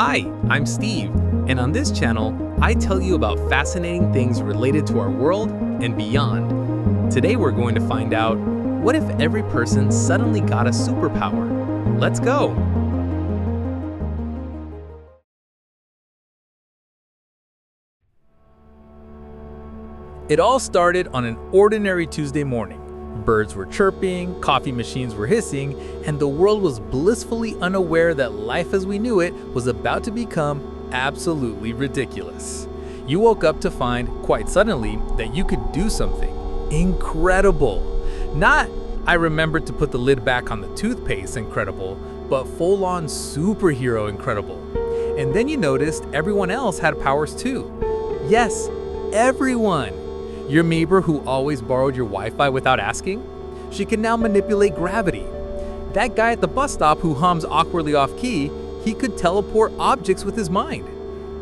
Hi, I'm Steve, and on this channel, I tell you about fascinating things related to our world and beyond. Today we're going to find out, what if every person suddenly got a superpower? Let's go! It all started on an ordinary Tuesday morning. Birds were chirping, coffee machines were hissing, and the world was blissfully unaware that life as we knew it was about to become absolutely ridiculous. You woke up to find, quite suddenly, that you could do something incredible. Not, I remembered to put the lid back on the toothpaste incredible, but full-on superhero incredible. And then you noticed everyone else had powers too. Yes, everyone. Your neighbor who always borrowed your Wi-Fi without asking? She can now manipulate gravity. That guy at the bus stop who hums awkwardly off-key, he could teleport objects with his mind.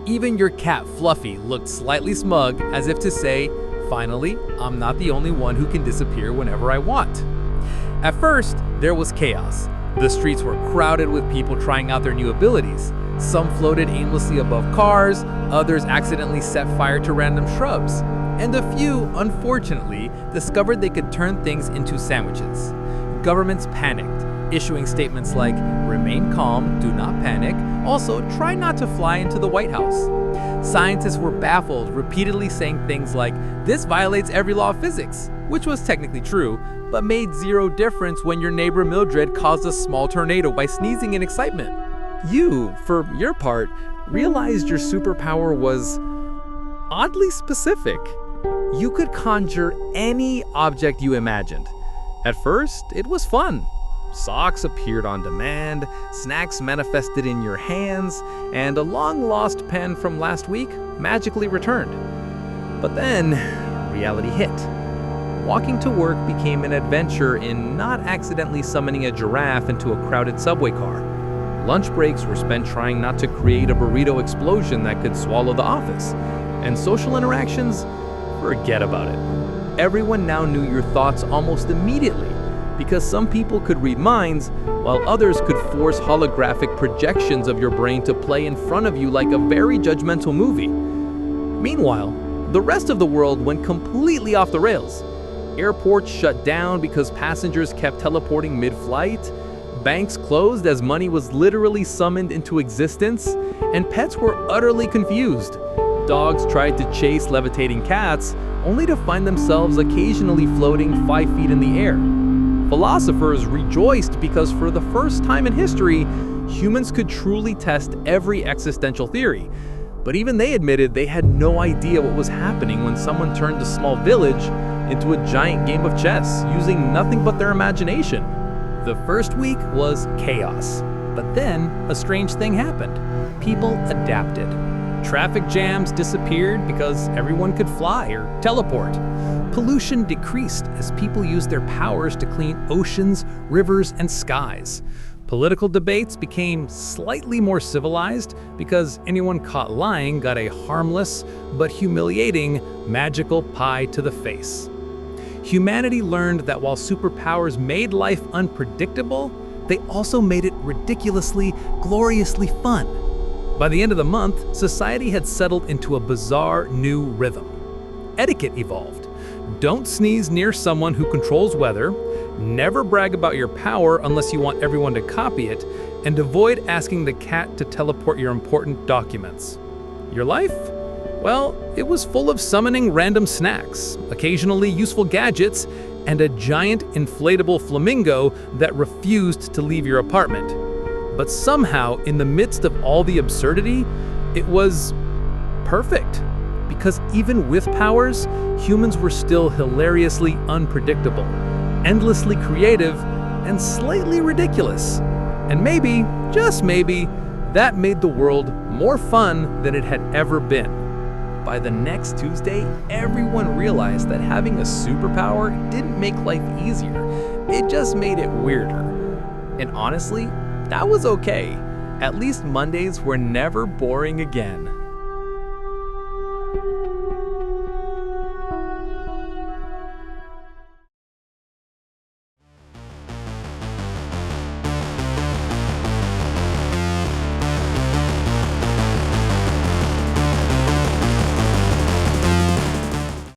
Even your cat Fluffy looked slightly smug, as if to say, finally, I'm not the only one who can disappear whenever I want. At first, there was chaos. The streets were crowded with people trying out their new abilities. Some floated aimlessly above cars, others accidentally set fire to random shrubs. And a few, unfortunately, discovered they could turn things into sandwiches. Governments panicked, issuing statements like, remain calm, do not panic, also try not to fly into the White House. Scientists were baffled, repeatedly saying things like, this violates every law of physics, which was technically true, but made zero difference when your neighbor Mildred caused a small tornado by sneezing in excitement. You, for your part, realized your superpower was oddly specific. You could conjure any object you imagined. At first, it was fun. Socks appeared on demand, snacks manifested in your hands, and a long-lost pen from last week magically returned. But then, reality hit. Walking to work became an adventure in not accidentally summoning a giraffe into a crowded subway car. Lunch breaks were spent trying not to create a burrito explosion that could swallow the office. And social interactions? Forget about it. Everyone now knew your thoughts almost immediately, because some people could read minds, while others could force holographic projections of your brain to play in front of you like a very judgmental movie. Meanwhile, the rest of the world went completely off the rails. Airports shut down because passengers kept teleporting mid-flight, banks closed as money was literally summoned into existence, and pets were utterly confused. Dogs tried to chase levitating cats, only to find themselves occasionally floating 5 feet in the air. Philosophers rejoiced because for the first time in history, humans could truly test every existential theory. But even they admitted they had no idea what was happening when someone turned a small village into a giant game of chess, using nothing but their imagination. The first week was chaos, but then a strange thing happened. People adapted. Traffic jams disappeared because everyone could fly or teleport. Pollution decreased as people used their powers to clean oceans, rivers, and skies. Political debates became slightly more civilized because anyone caught lying got a harmless but humiliating magical pie to the face. Humanity learned that while superpowers made life unpredictable, they also made it ridiculously, gloriously fun. By the end of the month, society had settled into a bizarre new rhythm. Etiquette evolved. Don't sneeze near someone who controls weather, never brag about your power unless you want everyone to copy it, and avoid asking the cat to teleport your important documents. Your life? Well, it was full of summoning random snacks, occasionally useful gadgets, and a giant inflatable flamingo that refused to leave your apartment. But somehow, in the midst of all the absurdity, it was perfect. Because even with powers, humans were still hilariously unpredictable, endlessly creative, and slightly ridiculous. And maybe, just maybe, that made the world more fun than it had ever been. By the next Tuesday, everyone realized that having a superpower didn't make life easier. It just made it weirder. And honestly, that was okay. At least Mondays were never boring again.